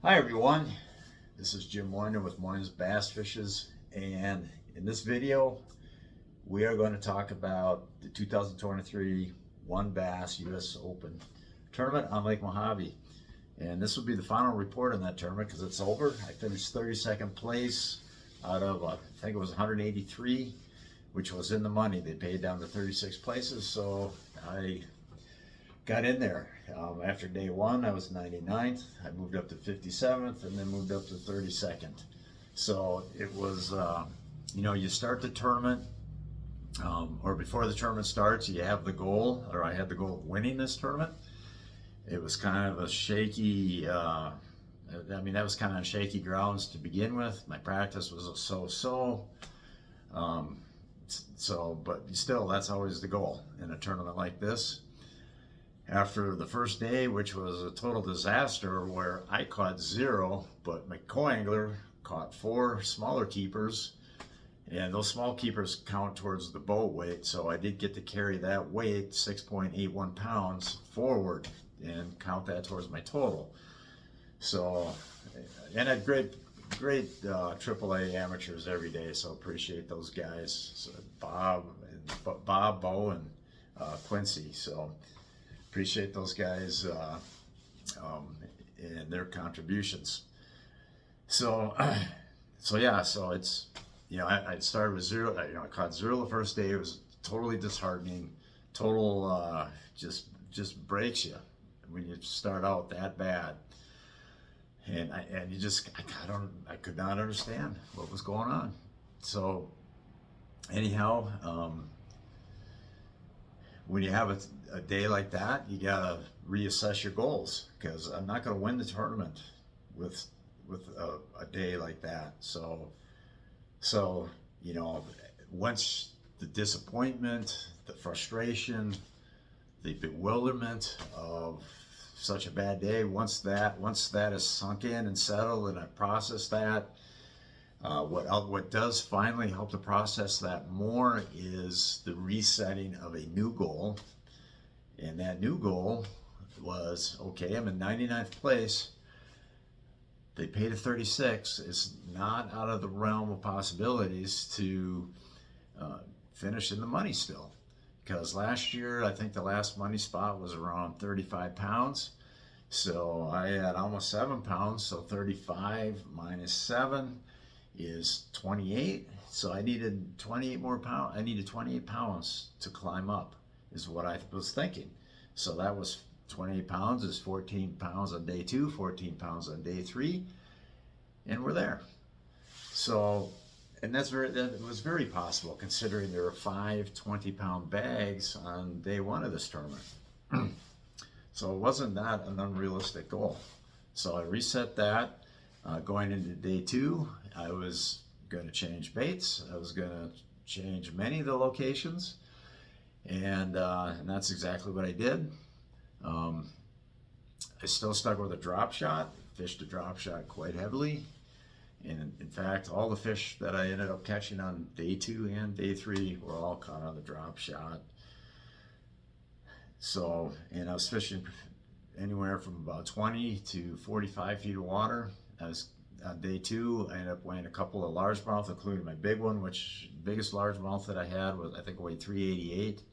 Hi everyone, this is Jim Moynihan with Moynihan's Bass Fishes, and in this video we are going to talk about the 2023 One Bass US Open tournament on Lake Mohave. And this will be the final report on that tournament because it's over. I finished 32nd place out of I think it was 183, which was in the money. They paid down to 36 places, so I got in there. After day one, I was 99th. I moved up to 57th and then moved up to 32nd. So it was, you start the tournament, or before the tournament starts, you have the goal, or I had the goal of winning this tournament. It was kind of a shaky, that was kind of on shaky grounds to begin with. My practice was a so-so. But still, that's always the goal in a tournament like this. After the first day, which was a total disaster where I caught 0, but my co-angler caught 4 smaller keepers, and those small keepers count towards the boat weight, so I did get to carry that weight, 6.81 pounds, forward and count that towards my total. So, and I had great AAA amateurs every day, so appreciate those guys, so Bob, Bo, and Quincy. So appreciate those guys and their contributions. So it's, I started with 0. I caught 0 the first day. It was totally disheartening. Total just breaks you when you start out that bad. And I could not understand what was going on. So anyhow, when you have a day like that, you gotta reassess your goals, because I'm not gonna win the tournament with a day like that. So once the disappointment, the frustration, the bewilderment of such a bad day, once that is sunk in and settled, and I process that, what does finally help to process that more is the resetting of a new goal. And that new goal was, okay, I'm in 99th place. They paid a 36. It's not out of the realm of possibilities to finish in the money still. Because last year, I think the last money spot was around 35 pounds. So I had almost 7 pounds, so 35 minus 7 is 28. So I needed 28 more pounds. I needed 28 pounds to climb up, is what I was thinking. So that was 28 pounds is 14 pounds on day 2, 14 pounds on day 3, and we're there. So, and that was very possible considering there were 5 20-pound bags on day 1 of this tournament. So it wasn't that an unrealistic goal. So I reset that. Going into day 2, I was going to change baits. I was going to change many of the locations, and that's exactly what I did. I still stuck with a drop shot, fished a drop shot quite heavily, and in fact, all the fish that I ended up catching on day 2 and day 3 were all caught on the drop shot. So, and I was fishing anywhere from about 20 to 45 feet of water. I was on day 2. I ended up weighing a couple of largemouth, including my big one, which biggest largemouth that I had was, I think, weighed 388.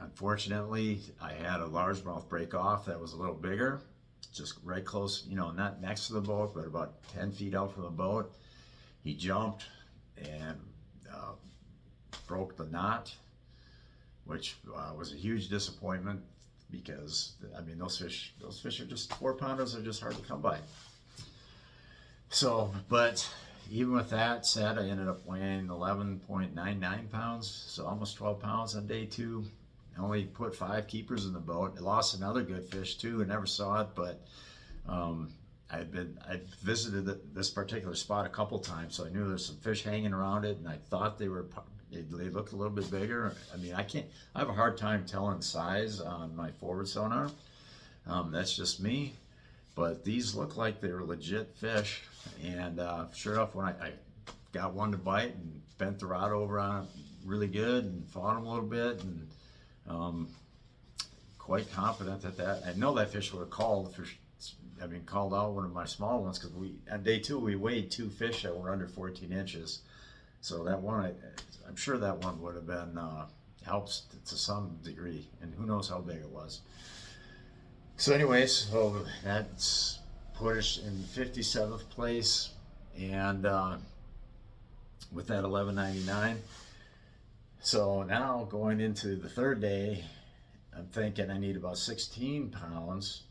Unfortunately, I had a largemouth break off that was a little bigger, just right close, not next to the boat, but about 10 feet out from the boat. He jumped and broke the knot, which was a huge disappointment, because those fish are just 4-pounders are just hard to come by. So, but even with that said, I ended up weighing 11.99 pounds, so almost 12 pounds on day 2. I only put 5 keepers in the boat. I lost another good fish too. I never saw it, but I'd visited this particular spot a couple times, so I knew there's some fish hanging around it, and I thought they looked a little bit bigger. I have a hard time telling size on my forward sonar. That's just me, but these look like they're legit fish. And sure enough, when I got one to bite and bent the rod over on it really good and fought him a little bit, and quite confident that I know that fish would have called for called out one of my small ones because on day 2 we weighed 2 fish that were under 14 inches. So that one, I'm sure that one would have been helps to some degree, and who knows how big it was. So anyways, so that's put us in 57th place, and with that 11.99. So now going into the third day, I'm thinking I need about 16 pounds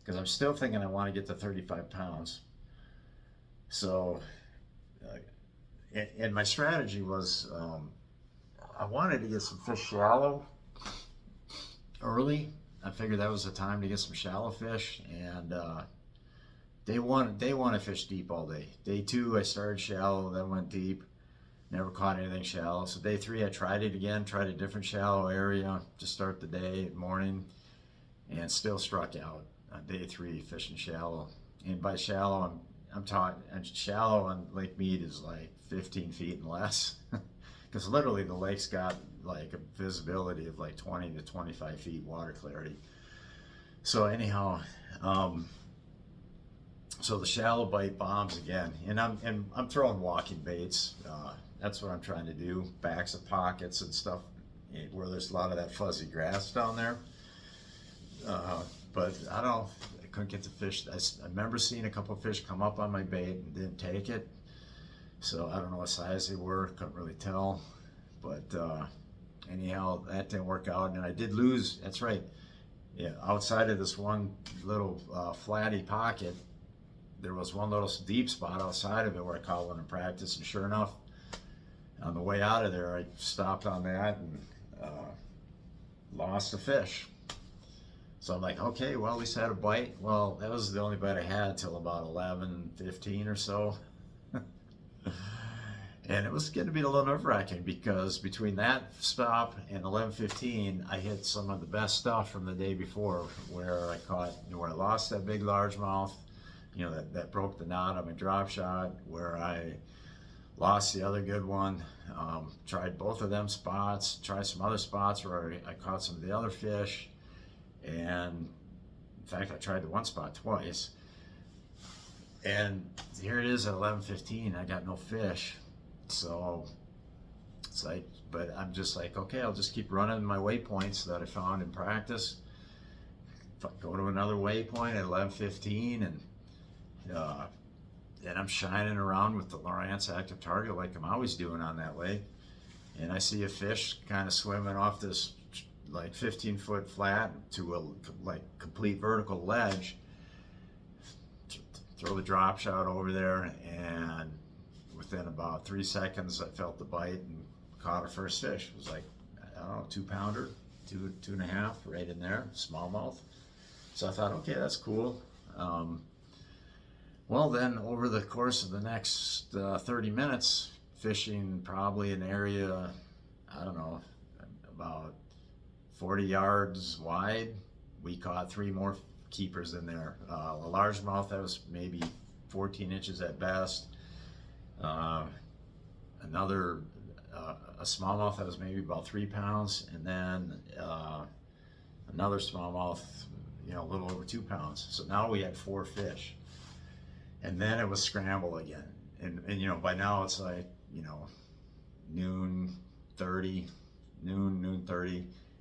because I'm still thinking I want to get to 35 pounds. So, and my strategy was I wanted to get some fish shallow early. I figured that was the time to get some shallow fish, and day one I fished deep all day. Day 2 I started shallow, then went deep. Never caught anything shallow. So day 3 I tried it again, tried a different shallow area to start the day, morning, and still struck out on day 3 fishing shallow. And by shallow, I'm talking shallow on Lake Mead is like 15 feet and less, because literally the lake's got like a visibility of like 20 to 25 feet water clarity. So anyhow, so the shallow bite bombs again, and I'm throwing walking baits. That's what I'm trying to do, backs of pockets and stuff where there's a lot of that fuzzy grass down there. But I couldn't get the fish. I remember seeing a couple of fish come up on my bait and didn't take it. So I don't know what size they were, couldn't really tell. But anyhow, that didn't work out, and I did lose, that's right. Yeah, outside of this one little flatty pocket, there was one little deep spot outside of it where I caught one in practice, and sure enough, on the way out of there, I stopped on that and lost a fish. So I'm like, okay, well, at least I had a bite. Well, that was the only bite I had till about 11:15 or so. And it was going to be a little nerve-wracking because between that stop and 11:15, I hit some of the best stuff from the day before, where I lost that big largemouth, that broke the knot on my drop shot, where I lost the other good one. Tried both of them spots, tried some other spots where I caught some of the other fish, and in fact I tried the one spot twice. And here it is at 11:15, I got no fish. So it's like, but I'm just like, okay, I'll just keep running my waypoints that I found in practice. If I go to another waypoint at 11:15, and I'm shining around with the Lowrance active target like I'm always doing on that lake, and I see a fish kind of swimming off this like 15-foot flat to a like complete vertical ledge. Throw the drop shot over there, and within about 3 seconds I felt the bite and caught our first fish. It was like, I don't know, 2-pounder, 2.5, right in there, smallmouth. So I thought, okay, that's cool. Well, then over the course of the next 30 minutes, fishing probably an area, I don't know, about 40 yards wide, we caught 3 more keepers in there. A largemouth that was maybe 14 inches at best. Another, a smallmouth that was maybe about 3 pounds, and then another smallmouth, a little over 2 pounds. So now we had 4 fish. And then it was scramble again. And by now it's like, noon 30,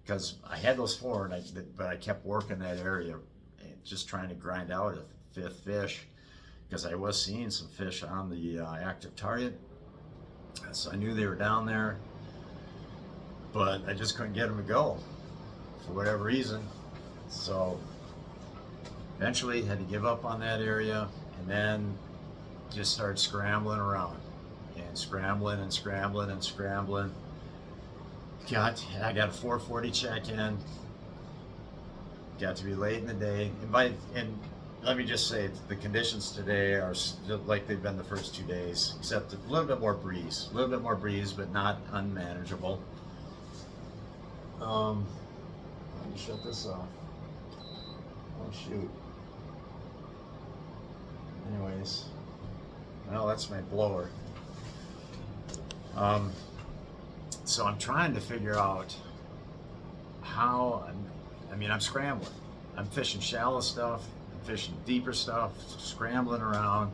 because I had those 4, but I kept working that area, just trying to grind out a 5th fish, because I was seeing some fish on the active target. So I knew they were down there, but I just couldn't get them to go for whatever reason. So eventually had to give up on that area, and then just started scrambling around and scrambling. I got a 4:40 check-in. Got to be late in the day, and let me just say, the conditions today are like they've been the first 2 days, except a little bit more breeze, but not unmanageable. Let me shut this off. Oh shoot. Anyways, well, that's my blower. So I'm trying to figure out how, I'm scrambling. I'm fishing shallow stuff. I'm fishing deeper stuff, scrambling around.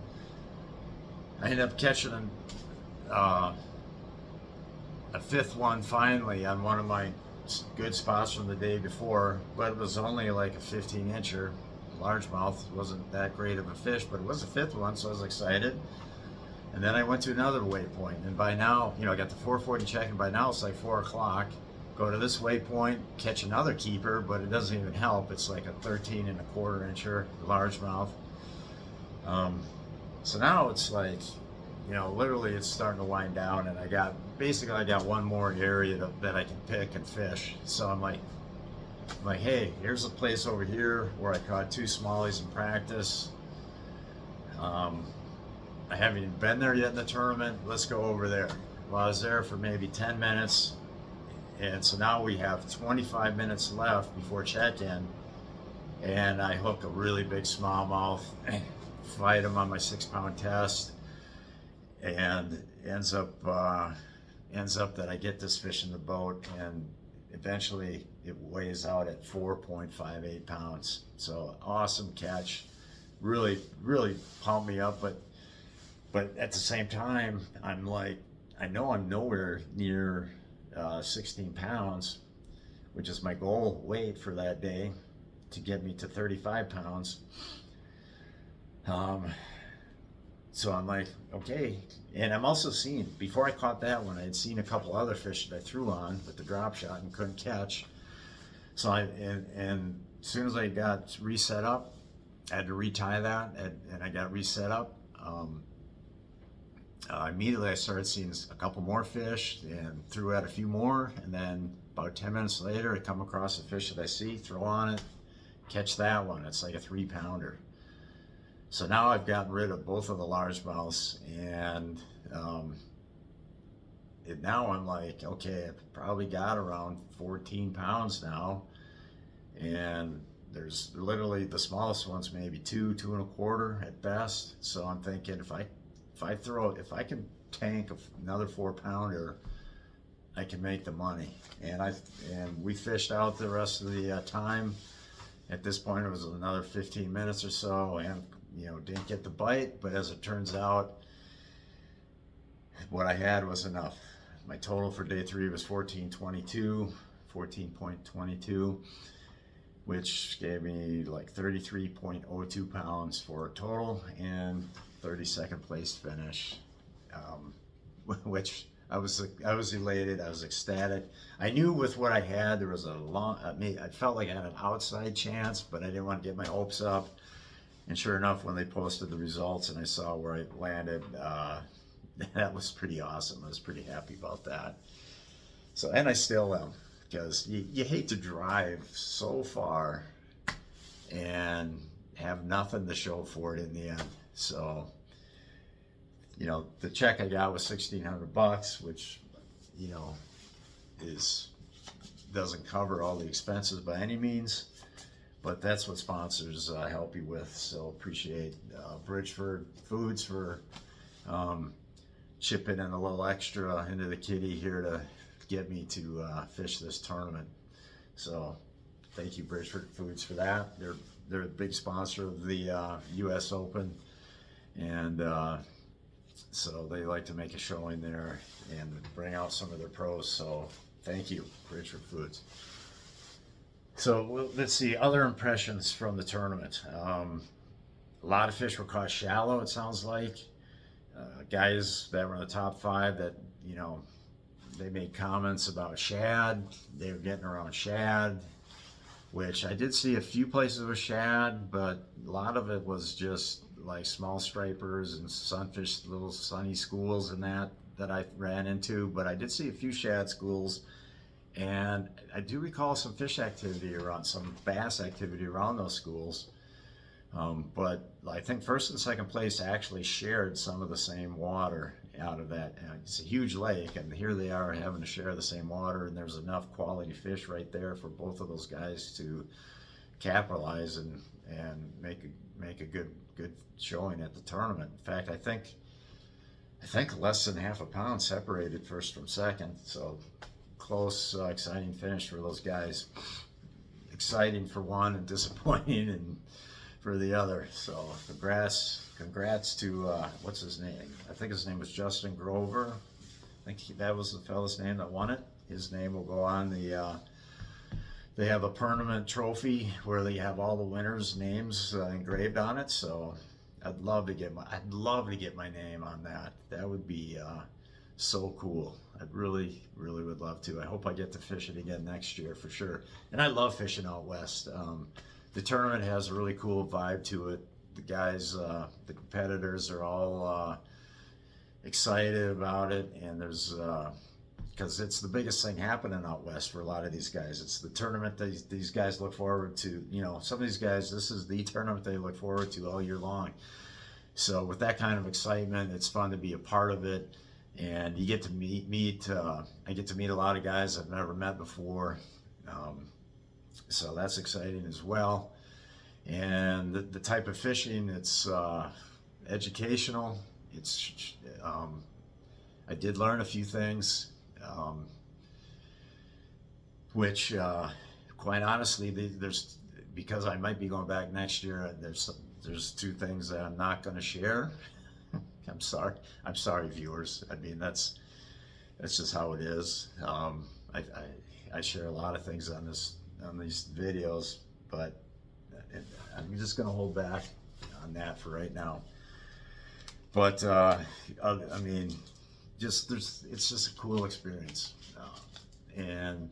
I ended up catching uh, a fifth one finally on one of my good spots from the day before, but it was only like a 15-incher. Largemouth. Wasn't that great of a fish, but it was a fifth one, so I was excited. And then I went to another waypoint, and by now, I got the 440 check, and by now it's like 4 o'clock. Go to this waypoint, catch another keeper, but it doesn't even help. It's like a 13 1/4 incher largemouth. So now it's like, literally it's starting to wind down, and I got one more area that I can pick and fish. So I'm like, hey, here's a place over here where I caught 2 smallies in practice. I haven't even been there yet in the tournament. Let's go over there. Well, I was there for maybe 10 minutes. And so now we have 25 minutes left before check-in. And I hook a really big smallmouth, fight him on my 6-pound test. And ends up that I get this fish in the boat, and eventually it weighs out at 4.58 pounds. So awesome catch. Really, really pumped me up, but at the same time, I'm like, I know I'm nowhere near 16 pounds, which is my goal weight for that day, to get me to 35 pounds. So I'm like, okay. And I'm also seeing, before I caught that one, I had seen a couple other fish that I threw on with the drop shot and couldn't catch. So and as soon as I got reset up, I had to retie that, and I got reset up. Immediately I started seeing a couple more fish and threw out a few more, and then about 10 minutes later I come across a fish that I see, throw on it, catch that one. It's like a 3-pounder. So now I've gotten rid of both of the largemouths, and now I'm like, okay, I've probably got around 14 pounds now, and there's literally the smallest one's maybe 2 1/4 at best. So I'm thinking, if I can tank another 4-pounder, I can make the money. And we fished out the rest of the time. At this point, it was another 15 minutes or so, and didn't get the bite. But as it turns out, what I had was enough. My total for day 3 was 14.22, which gave me like 33.02 pounds for a total, and 32nd place finish, which I was elated. I was ecstatic. I knew with what I had, there was I felt like I had an outside chance, but I didn't want to get my hopes up. And sure enough, when they posted the results and I saw where I landed, that was pretty awesome. I was pretty happy about that. So, and I still am, because you hate to drive so far and have nothing to show for it in the end. So, the check I got was $1,600, which, doesn't cover all the expenses by any means, but that's what sponsors help you with. So appreciate Bridgeford Foods for chipping in a little extra into the kitty here to get me to fish this tournament. So thank you, Bridgeford Foods, for that. They're a big sponsor of the U.S. Open, and so they like to make a showing there and bring out some of their pros. So thank you, Bridgeford Foods. So let's see, other impressions from the tournament. A lot of fish were caught shallow, it sounds like. Guys that were in the top 5 that, they made comments about shad. They were getting around shad, which I did see a few places with shad, but a lot of it was just like small stripers and sunfish, little sunny schools and that I ran into. But I did see a few shad schools, and I do recall some fish activity around, some bass activity around those schools. But I think first and second place actually shared some of the same water out of that. It's a huge lake, and here they are having to share the same water, and there's enough quality fish right there for both of those guys to capitalize and make a good showing at the tournament. In fact, I think less than half a pound separated first from second. So close, exciting finish for those guys. Exciting for one, and disappointing, and for the other. So congrats to what's his name? I think his name was Justin Grover. I think that was the fella's name that won it. His name will go on the. They have a permanent trophy where they have all the winners' names engraved on it. So I'd love to get my name on that. That would be so cool. I'd really would love to. I hope I get to fish it again next year for sure. And I love fishing out west. The tournament has a really cool vibe to it. The guys, the competitors are all excited about it, and there's because it's the biggest thing happening out west for a lot of these guys. It's the tournament these guys look forward to. You know, some of these guys, this is the tournament they look forward to all year long. So with that kind of excitement, it's fun to be a part of it, and you get to meet. I get to meet a lot of guys I've never met before. So that's exciting as well. And the type of fishing, it's educational. It's I did learn a few things, which quite honestly, there's because I might be going back next year. There's two things that I'm not going to share. I'm sorry, viewers. I mean, that's just how it is. I share a lot of things on these videos, but I'm just going to hold back on that for right now. But I mean, it's just a cool experience, and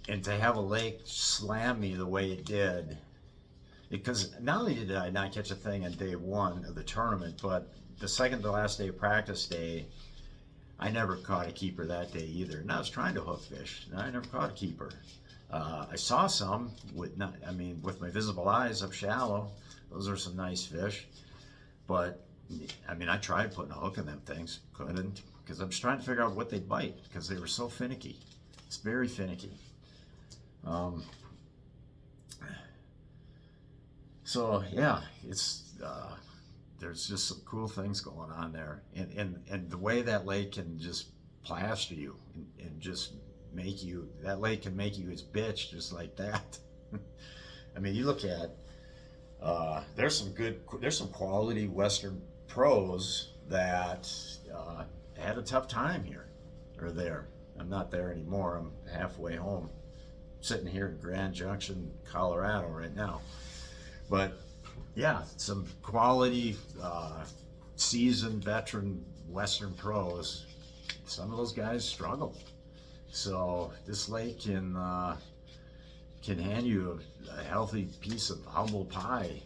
to have a lake slam me the way it did, because not only did I not catch a thing on day one of the tournament, but the second to last day, practice day, I never caught a keeper that day either. And I was trying to hook fish, and I never caught a keeper. I saw some with my visible eyes up shallow. Those are some nice fish, but I mean, I tried putting a hook in them things, couldn't, because I'm just trying to figure out what they'd bite because they were so finicky. It's very finicky. So yeah, it's there's just some cool things going on there, and the way that lake can just plaster you and just make you, that lake can make you its bitch just like that. I mean, you look at there's some quality Western pros that had a tough time here or there. I'm not there anymore. I'm halfway home, sitting here in Grand Junction, Colorado right now. But yeah, some quality seasoned veteran Western pros. Some of those guys struggle. So this lake can hand you a healthy piece of humble pie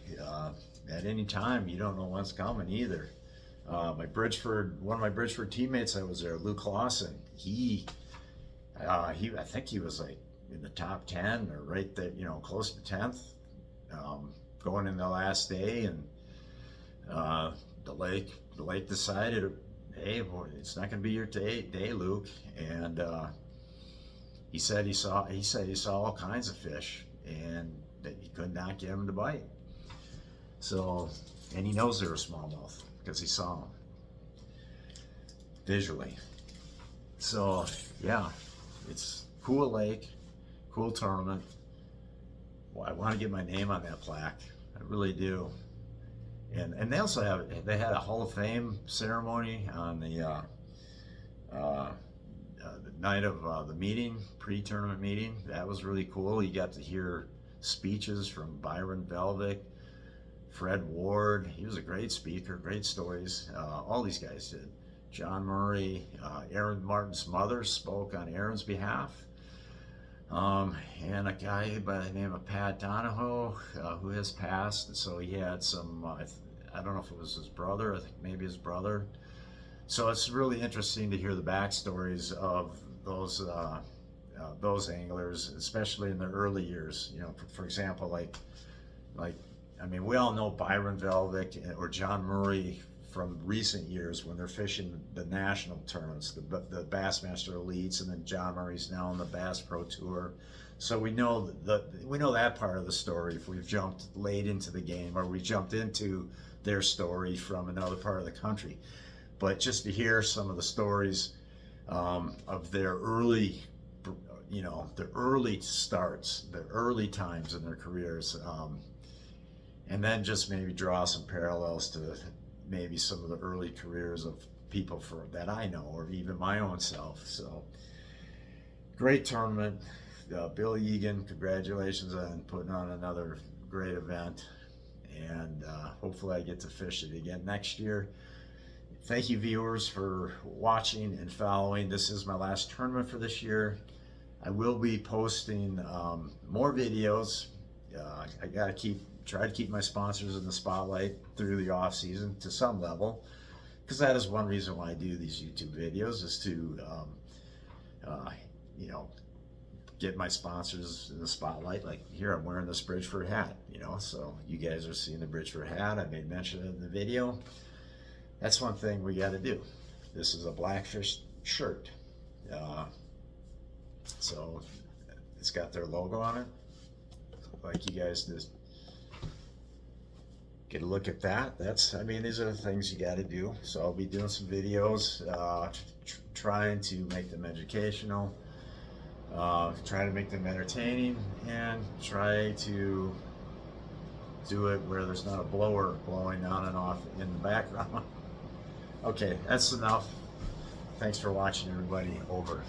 at any time. You don't know what's coming either. One of my Bridgeford teammates that was there, Luke Lawson, I think he was like in the top 10 or right there, close to 10th, going in the last day, and the lake decided, hey, boy, it's not going to be your day, Luke, and he said he saw all kinds of fish, and that he could not get them to bite. So, and he knows they're a smallmouth because he saw them visually. So yeah, it's cool lake, cool tournament. Well, I want to get my name on that plaque. I really do. And they also had a Hall of Fame ceremony on the night of the meeting, pre-tournament meeting. That was really cool. You got to hear speeches from Byron Velvick, Fred Ward. He was a great speaker, great stories. All these guys did. John Murray, Aaron Martin's mother spoke on Aaron's behalf. And a guy by the name of Pat Donahoe, who has passed. So he had some, I don't know if it was his brother, I think maybe his brother. So it's really interesting to hear the backstories of those anglers, especially in the early years. For example, like I mean, we all know Byron Velvick or John Murray from recent years when they're fishing the national tournaments, the Bassmaster Elites, and then John Murray's now on the Bass Pro Tour. So we know that part of the story if we've jumped late into the game or we jumped into their story from another part of the country. But just to hear some of the stories of their early, their early starts, their early times in their careers, and then just maybe draw some parallels to maybe some of the early careers of people that I know, or even my own self. So great tournament. Bill Egan, congratulations on putting on another great event, and hopefully I get to fish it again next year. Thank you, viewers, for watching and following. This is my last tournament for this year. I will be posting more videos. I gotta try to keep my sponsors in the spotlight through the off season to some level, because that is one reason why I do these YouTube videos, is to you know, get my sponsors in the spotlight. Like here, I'm wearing this Bridgeford hat, you know, so you guys are seeing the Bridgeford hat. I made mention of it in the video. That's one thing we got to do. This is a Blackfish shirt. So it's got their logo on it. Like you guys just get a look at that. I mean, these are the things you got to do. So I'll be doing some videos, trying to make them educational, try to make them entertaining, and try to do it where there's not a blower blowing on and off in the background. Okay, that's enough. Thanks for watching, everybody. Over.